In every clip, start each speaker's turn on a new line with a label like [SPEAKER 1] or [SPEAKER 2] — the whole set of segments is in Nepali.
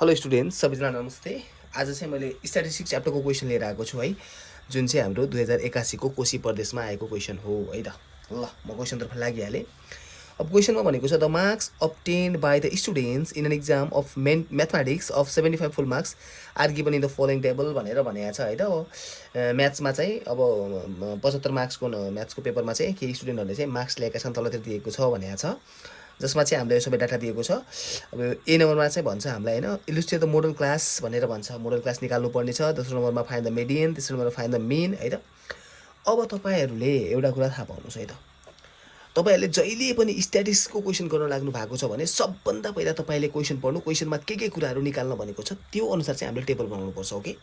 [SPEAKER 1] हेलो स्टुडेन्ट्स सबैजना नमस्ते। आज चाहिँ मैले स्ट्याटिस्टिक्स च्याप्टरको क्वेसन लिएर आएको छु है, जुन चाहिँ हाम्रो 2081 को कोशी प्रदेशमा आएको क्वेसन हो है त। ल म क्वेसनतर्फ लागिहालेँ। अब क्वेसनमा भनेको छ the marks obtained by the students in an exam of mathematics of 75 full marks are given in the following table भनेर भनेको छ है त। म्याथ्समा चाहिँ अब 75 मार्क्सको म्याथ्सको पेपरमा चाहिँ केही स्टुडेन्टहरूले चाहिँ मार्क्स ल्याएका छन्, तलतिर दिएको छ भनेको छ, जसमा चाहिँ हामीलाई सबै डाटा दिएको छ। अब ए नम्बरमा चाहिँ भन्छ हामीलाई होइन, इलुस्ट्रेट द मोडल क्लास भनेर भन्छ, मोडल क्लास निकाल्नु पर्ने छ। दोस्रो नम्बरमा फाइन्ड द मिडियन, तेस्रो नम्बरमा फाइन्ड द मिन है त। अब तपाईँहरूले एउटा कुरा थाहा पाउनुहोस् है त, तपाईँहरूले जहिले पनि स्ट्याटिस्टिक्सको क्वेसन गर्न लाग्नु भएको छ भने सबभन्दा पहिला तपाईँले क्वेसन पढ्नु, क्वेसनमा के कुराहरू निकाल्न भनेको छ त्यो अनुसार चाहिँ हामीले टेबल बनाउनुपर्छ। ओके,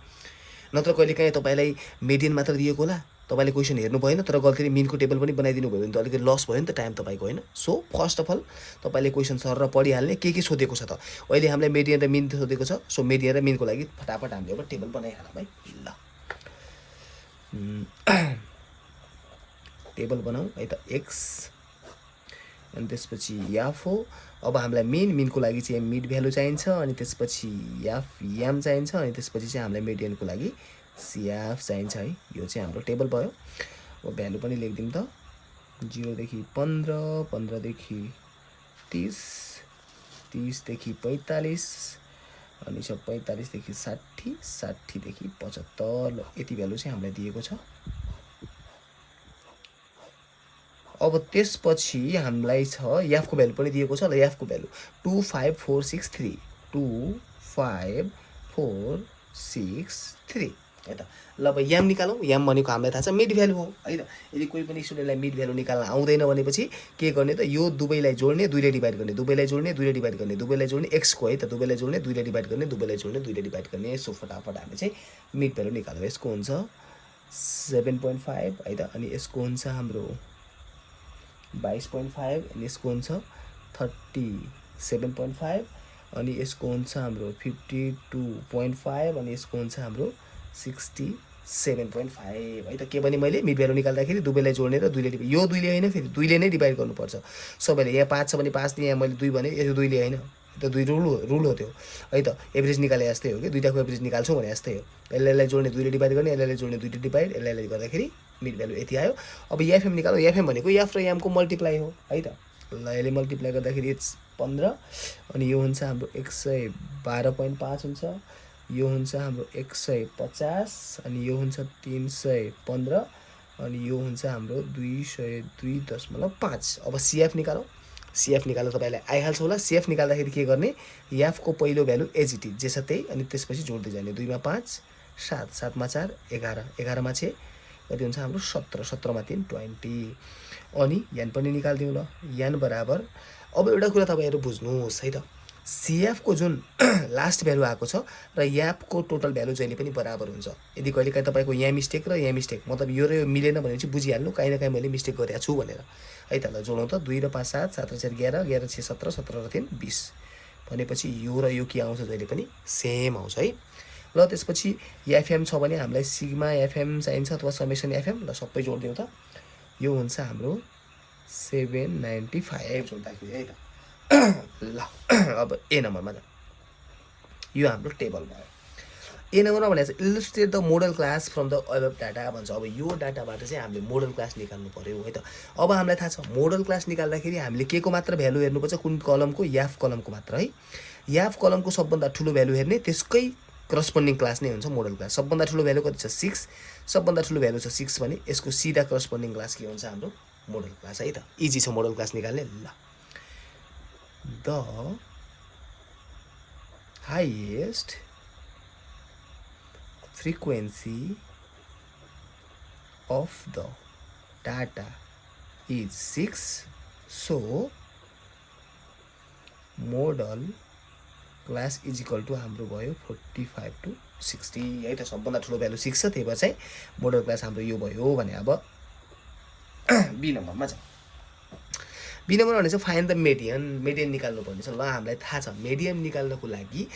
[SPEAKER 1] नत्र कहिलेकाहीँ तपाईँलाई मिडियन मात्र दिएको होला, तपाईँले क्वेसन हेर्नु भएन तर गल्तीले मिनको टेबल पनि बनाइदिनु भयो भने त अलिकति लस भयो नि त टाइम तपाईँको होइन। सो फर्स्ट अफ अल तपाईँले क्वेसन सर र पढिहाल्ने के सोधेको छ त। अहिले हामीलाई मिडियन र मिन सोधेको छ, सो मिडियन र मिनको लागि फटाफट हामीले अब टेबल बनाइहालौँ है। ल टेबल बनाऊ है त। एक्स अनि त्यसपछि याफ हो। अब हामीलाई मिनको लागि चाहिँ मिड भ्यालु चाहिन्छ, अनि त्यसपछि याम चाहिन्छ, अनि त्यसपछि चाहिँ हामीलाई मिडियनको लागि सिएफ चाहिन्छ है। यो चाहिँ हाम्रो टेबल भयो। अब भ्यालु पनि लेखिदिउँ त। 0 देखि 15, 15 देखि 30, 30 देखि 45, अनि 45 देखि 60, 60 देखि 75। यति भ्यालु चाहिँ हामीलाई दिएको छ। अब त्यसपछि हामीलाई छ याफको भ्यालु पनि दिएको छ। ल याफको भ्यालु 25463, 25463 है त। ल अब याम निकालौँ। याम भनेको हामीलाई थाहा छ मिड भ्यालु हो है त। यदि कोही पनि स्टुडेन्टलाई मिड भ्यालु निकाल्न आउँदैन भनेपछि के गर्ने त, यो दुवैलाई जोड्ने, 2 ले डिभाइड गर्ने, दुवैलाई जोड्ने, 2 ले डिभाइड गर्ने, दुवैलाई जोड्ने, एक्सको है त, दुवैलाई जोड्ने, 2 ले डिभाइड गर्ने, दुवैलाई जोड्ने, 2 ले डिभाइड गर्ने। सो फटाफट हामी चाहिँ मिड भ्यालु निकाल्छौँ। यसको हुन्छ 7.5 है त, अनि यसको हुन्छ हाम्रो 22.5, अनि यसको हुन्छ 37.5, अनि यसको हुन्छ हाम्रो 52.5, अनि यसको हुन्छ हाम्रो 67.5 है त। के भने मैले मिड भ्यालु निकाल्दाखेरि दुवैलाई जोड्ने र 2 ले डिभाइड, यो 2 ले होइन फेरि 2 ले नै डिभाइड गर्नुपर्छ सबैले। यहाँ 5 छ भने 5 दिएँ, यहाँ मैले 2 भने यो 2 ले होइन, त्यो 2 रुल हो त्यो है त। एभरेज निकाले जस्तै हो कि, दुईटाको एभरेज निकाल्छौँ भने जस्तै हो। यसलाई जोड्ने 2 ले डिभाइड गर्ने, यसलाई जोड्ने 2 ले डिभाइड, यसलाई गर्दाखेरि मिड भ्यालु यति आयो। अब एफएम निकालौँ। एफएम भनेको याफ र यामको मल्टिप्लाई हो है त। ल यसले मल्टिप्लाई गर्दाखेरि 15, अनि यो हुन्छ हाम्रो 112.5 हुन्छ, यो हुन्छ हाम्रो 150, अनि यो हुन्छ 315, अनि यो हुन्छ हाम्रो 202.5। अब सिएफ निकालौँ। सिएफ निकाल्दा तपाईँलाई आइहाल्छ होला। सिएफ निकाल्दाखेरि के गर्ने, याफको पहिलो भ्यालु एज इट इज जे छ त्यही, अनि त्यसपछि जोड्दै जाने। 2 मा 5, 7, 7 मा 4, 11, 11 मा 6 कति हुन्छ हाम्रो 17, 17 मा 3 20। अनि यान पनि निकालिदिउँ। ल यान बराबर, अब एउटा कुरा तपाईँहरू बुझ्नुहोस् है त, सिएफको जुन लास्ट भ्यालु आएको छ र याफको टोटल भ्यालु जहिले पनि बराबर हुन्छ। यदि कहिलेकाहीँ तपाईँको यहाँ मिस्टेक र यहाँ मिस्टेक, मतलब यो र यो मिलेन भनेपछि बुझिहाल्नु काहीँ न काहीँ मैले मिस्टेक गरेको छु भनेर है त। ल जोडौँ त। 2 र 5 7, 7 र 4 11, 11 6 17, 17 र 3 20 भनेपछि यो र यो के आउँछ जहिले पनि सेम आउँछ है। ल त्यसपछि एफएम छ भने हामीलाई सिग्मा एफएम चाहिन्छ अथवा समेसन एफएम। ल सबै जोडिदिउँ त। यो हुन्छ हाम्रो 795 जोड्दाखेरि है त। ल अब ए नम्बरमा त यो हाम्रो टेबल भयो। ए नम्बरमा भनेको चाहिँ illustrate the model class from the अबभ data भन्छ। अब यो डाटाबाट चाहिँ हामीले मोडल क्लास निकाल्नु पर्यो है त। अब हामीलाई थाहा छ मोडल क्लास निकाल्दाखेरि हामीले के को मात्र भ्यालु हेर्नुपर्छ, कुन कलमको, याफ कलमको मात्र है। याफ कलमको सबभन्दा ठुलो भ्यालु हेर्ने, त्यसकै करस्पोन्डिङ क्लास नै हुन्छ मोडल क्लास। सबभन्दा ठुलो भ्यालु कति छ 6, सबभन्दा ठुलो भ्यालु छ 6 भने यसको सिधा करस्पोन्डिङ क्लास के हुन्छ हाम्रो मोडल क्लास है त। इजी छ मोडल क्लास निकाल्ने। ल the highest frequency of the data is 6, so model class is equal to हाम्रो भयो 45 to 60 है त। सबभन्दा ठुलो भ्यालु 6 छ, त्यही भएर चाहिँ मोडल क्लास हाम्रो यो भयो भने। अब बी नम्बरमा छ। बी नम्बर भने चाहिँ फाइन्ड द मिडियन, मिडियन निकाल्नु पर्ने छ। ल हामीलाई थाहा छ मिडियन निकाल्नको लागि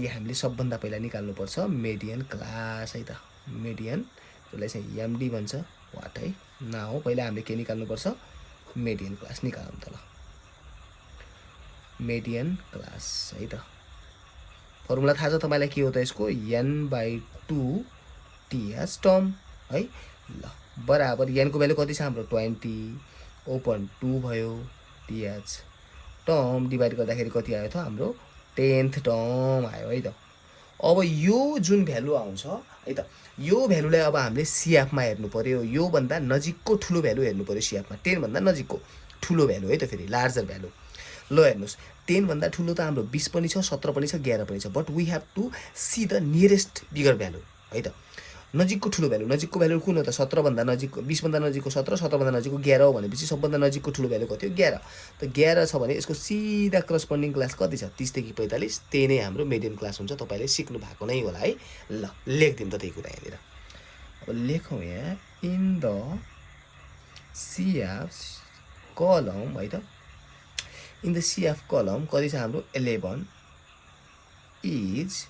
[SPEAKER 1] हामीले सबभन्दा पहिला निकाल्नुपर्छ मिडियन क्लास है त। मिडियन जसलाई चाहिँ एमडी भन्छ वाट है ना हो। पहिला हामीले के निकाल्नुपर्छ, मिडियन क्लास निकालौँ त। ल मिडियन क्लास है त। फर्मुला थाहा छ तपाईँलाई के हो त यसको n/2 ts टर्म है ल बराबर n को भ्यालु कति छ हाम्रो 20 ओपन 2 भयो ts टर्म डिभाइड गर्दाखेरि कति आयो त हाम्रो 10th टर्म आयो है त। अब यो जुन भ्यालु आउँछ है त यो भ्यालुलाई अब हामीले सिएफमा हेर्नु पर्यो, यो भन्दा नजिकको ठुलो भ्यालु हेर्नु पर्यो सिएफमा, 10 भन्दा नजिकको ठुलो भ्यालु है त, फेरि लार्जर भ्यालु। ल हेर्नुस् 10 भन्दा ठुलो त हाम्रो 20 पनि छ, 17 पनि छ, 11 पनि छ, but we have to see the nearest bigger value है त। नजिकको ठुलो भ्यालु, नजिकको भ्यालु कुन हो त 17 भन्दा नजिकको, 20 भन्दा नजिकको 17, 17 भन्दा नजिकको 11 हो भनेपछि सबभन्दा नजिकको ठुलो भ्यालु कति हो 11। त 11 छ भने यसको सिधा करस्पोन्डिङ क्लास कति छ 30 देखि 45, त्यही नै हाम्रो मिडियन क्लास हुन्छ। तपाईले सिक्नु भएको नै होला है। ल लेख्दिम त त्यही कुरा यहाँनिर। अब लेखौँ यहाँ इन द CF कलम है त, इन द CF कलम कति छ हाम्रो 11 is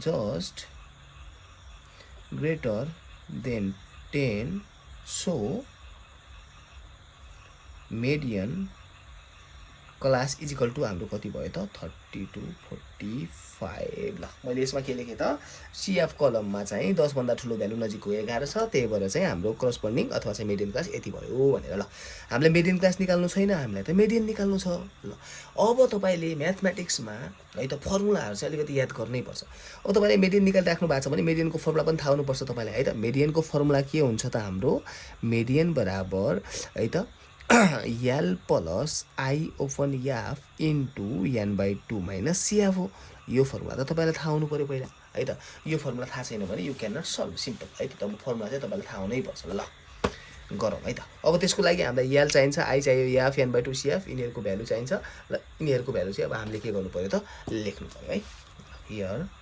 [SPEAKER 1] just greater than 10, so median class is equal to हाम्रो कति भयो त 30 to 45। ल मैले यसमा के लेखेँ त CF कलममा चाहिँ 10 भन्दा ठुलो भ्यालु नजिकको 11 छ, त्यही भएर चाहिँ हाम्रो करस्पोन्डिङ अथवा चाहिँ मिडियन क्लास यति भयो भनेर। ल हामीले मिडियन क्लास निकाल्नु छैन, हामीलाई त मिडियन निकाल्नु छ। ल अब तपाईले म्याथमेटिक्समा है त फर्मुलाहरु चाहिँ अलिकति याद गर्नै पर्छ। अब तपाईले मिडियन निकालिराख्नु भएको छ भने मिडियनको फर्मुला पनि थाहा हुनुपर्छ तपाईलाई है त। मिडियनको फर्मुला के हुन्छ त हाम्रो मिडियन बराबर है त L plus I open F into n/2 minus CF हो। यो फर्मुला त तपाईलाई थाहा हुनु पर्यो पहिला है त। यो फर्मुला थाहा छैन भने you can not solve, simple है त। तब फर्मुला चाहिँ तपाईलाई थाहा हुनै पर्छ। ल गरौँ है त। अब त्यसको लागि हामीलाई L चाहिन्छ, I चाहियो, F n/2 CF, यिनीहरुको भ्यालु चाहिन्छ। ल यिनीहरुको भ्यालु चाहिँ अब हामीले के गर्नु पर्यो त लेख्नु पर्यो है। हियर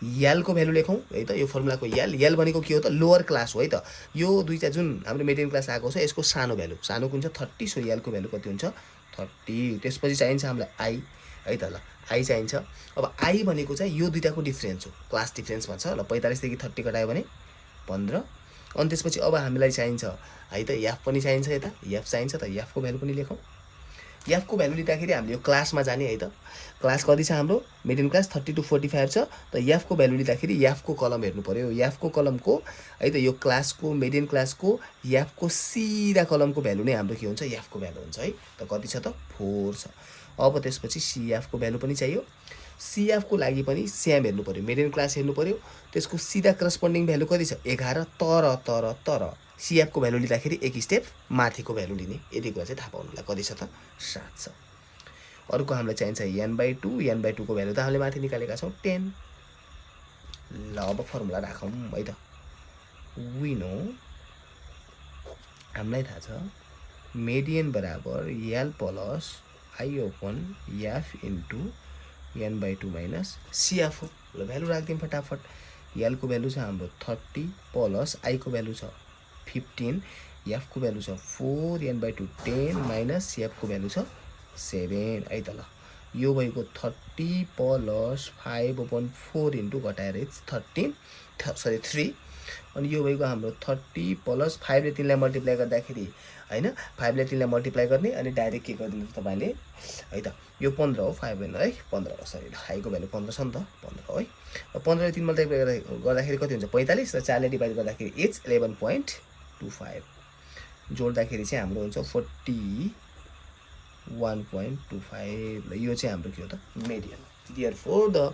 [SPEAKER 1] L को भ्यालु लेखौँ है त। यो फर्मुलाको L भनेको के हो त लोअर क्लास हो है त। यो दुईटा जुन हाम्रो मिडियन क्लास आएको छ यसको सानो भ्यालु, सानो कुन छ 30, सो L को भ्यालु कति हुन्छ 30। त्यसपछि चाहिन्छ हामीलाई I है त। ल I चाहिन्छ। अब I भनेको चाहिँ यो दुईटाको डिफरेन्स हो, क्लास डिफरेन्स भन्छ। ल 45 देखि 30 घटायो भने 15। अनि त्यसपछि अब हामीलाई चाहिन्छ है त F पनि चाहिन्छ, यता F चाहिन्छ त F को भ्यालु पनि लेखौँ। F को भ्यालु लिँदाखेरि हामीले यो क्लासमा जाने है त। क्लास कति छ हाम्रो मिडियन क्लास 30 to 45 छ। त F को भ्यालु लिँदाखेरि F को कलम हेर्नु पर्यो। F को कलमको है त यो क्लासको मिडियन क्लासको F को सिधा कलमको भ्यालु नै हाम्रो के हुन्छ F को भ्यालु हुन्छ है। त कति छ त 4 छ। अब त्यसपछि CF को भ्यालु पनि चाहियो। CF को लागि पनि सेम हेर्नु पर्यो, मिडियन क्लास हेर्नु पर्यो। त्यसको सिधा करस्पोन्डिङ भ्यालु कति छ 11। तर CF को भ्यालु लिँदाखेरि एक स्टेप माथिको भ्यालु लिने, यति कुरा चाहिँ थाहा पाउनुलाई कति छ त 7 छ। अर्को हामीलाई चाहिन्छ n/2 को भ्यालु त हामीले माथि निकालेका छौं 10। ल अब फर्मुला राखौं है त। वी नो हामीलाई थाहा छ मिडियन बराबर L plus I open F into n/2 minus CF हो। ल भ्यालु राख्दिम फटाफट। L को भ्यालु छ हाम्रो 30 प्लस I को भ्यालु छ 15, F को भ्यालु छ 4, n/2 10 माइनस CF को भ्यालु छ 7 है त। ल यो भएको 30 प्लस 5 ओपन 4 इन्टु घटाएर 3। अनि यो भएको हाम्रो 30 प्लस 5 ले 3 लाई मल्टिप्लाई गर्दाखेरि हैन 5 ले 3 लाई मल्टिप्लाई गर्ने अनि डाइरेक्ट के गर्दिनु तपाईले है त। यो 15 हो, 5 हैन है 15 हो, सरी। I को भ्यालु 15 छ नि त, 15 है। र 15 ले 3 मल्टिप्लाई गर्दाखेरि कति हुन्छ 45 र 4 ले डिभाइड गर्दाखेरि इट्स 11.25 जोड्दाखेरि चाहिँ हाम्रो हुन्छ 41.25। ल यो चाहिँ हाम्रो के हो त median. Therefore the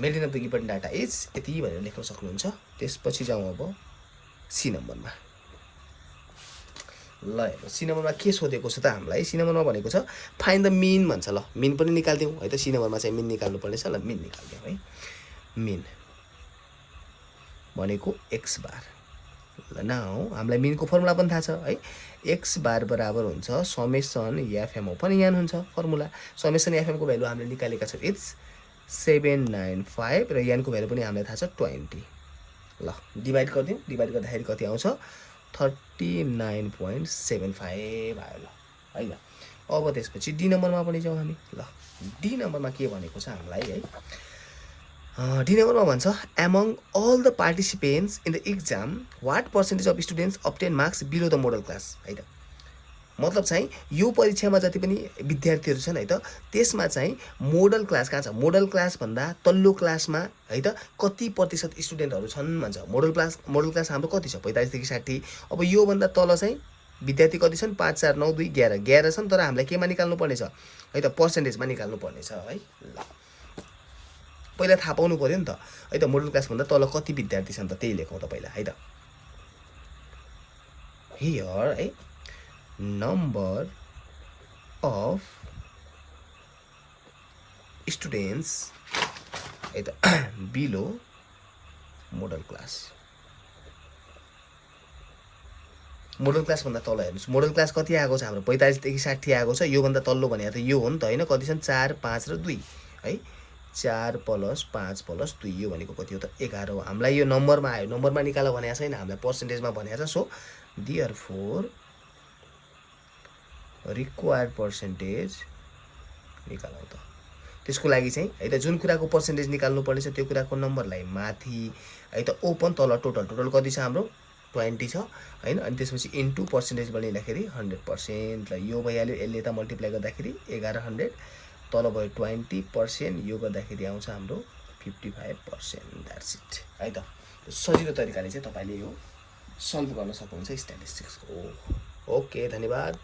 [SPEAKER 1] median of the given data is यति भनेर लेख्न सक्नुहुन्छ। त्यसपछि जाउँ अब सी नम्बरमा। ल हेर्नु सी नम्बरमा के सोधेको छ त हामीलाई। सी नम्बरमा भनेको छ फाइन्ड द मिन भन्छ। ल मिन पनि निकाल्दियौ है त। सी नम्बरमा चाहिँ मिन निकाल्नु पर्ने छ। ल मिन निकाल्दियौ है। मिन भनेको x बार। ल नाउ हामीलाई मिनको फर्मुला पनि थाहा छ है। x बार बराबर हुन्छ समेसन fm ओपन n हुन्छ फर्मुला। समेसन fm को भ्यालु हामीले निकालेका छौं इट्स 795 र n को भ्यालु पनि हामीलाई थाहा छ 20। ल डिभाइड गर्दियौ, डिभाइड गर्दाखेरि कति आउँछ 39.75 आयो। ल है त। अब त्यसपछि डी नम्बरमा पनि जाउँ हामी। ल डी नम्बरमा के भनेको छ हामीलाई है। डी नम्बरमा भन्छ among all the participants in the exam what percentage of students obtain marks below the model class है त। मतलब चाहिँ यो परीक्षामा जति पनि विद्यार्थीहरू छन् है त त्यसमा चाहिँ मोडल क्लास कहाँ छ मोडल क्लास भन्दा तल्लो क्लासमा है त कति प्रतिशत स्टुडेन्टहरू छन् भन्छ मोडल क्लास हाम्रो कति छ 45 देखि 60 अब यो भन्दा तल चाहिँ विद्यार्थी कति छन् 5 4 9 2 11 छन् तर हामीलाई केमा निकाल्नु पर्ने छ है त पर्सेन्टेजमा निकाल्नु पर्ने छ है ल पहिला थाहा पाउनु पर्यो नि त है त मोडल क्लास भन्दा तल कति विद्यार्थी छन् त त्यही लेखौँ त पहिला है त हियर है नम्बर अफ स्टुडेन्ट्स है त below model class model class भन्दा तल हेर्नुहोस् मोडल क्लास कति आएको छ हाम्रो 45 देखि 60 आएको छ यो भन्दा तल्लो भने त यो हो नि त हैन कति छन् 4 5 र 2 है 4 + 5 + 2 यो भनेको कति हो त 11 हो हामीलाई यो नम्बरमा आयो नम्बरमा निकाल भनेको छैन हामीलाई पर्सेन्टेजमा भनेको छ सो देयरफोर रिक्वायर्ड पर्सेन्टेज निकालौँ त त्यसको लागि चाहिँ है त जुन कुराको पर्सेन्टेज निकाल्नु पर्ने छ त्यो कुराको नम्बरलाई माथि है त ओपन तल टोटल कति छ हाम्रो 20 छ हैन अनि त्यसपछि इन्टु पर्सेन्टेज बनिँदाखेरि 100% ल यो भइहाल्यो यसले त मल्टिप्लाई गर्दाखेरि 1100 तल भयो 20% यो गर्दाखेरि आउँछ हाम्रो 55% द्याट्स इट है त सजिलो तरिकाले चाहिँ तपाईले यो सल्भ गर्न सक्नुहुन्छ स्ट्याटिस्टिक्सको ओके धन्यवाद।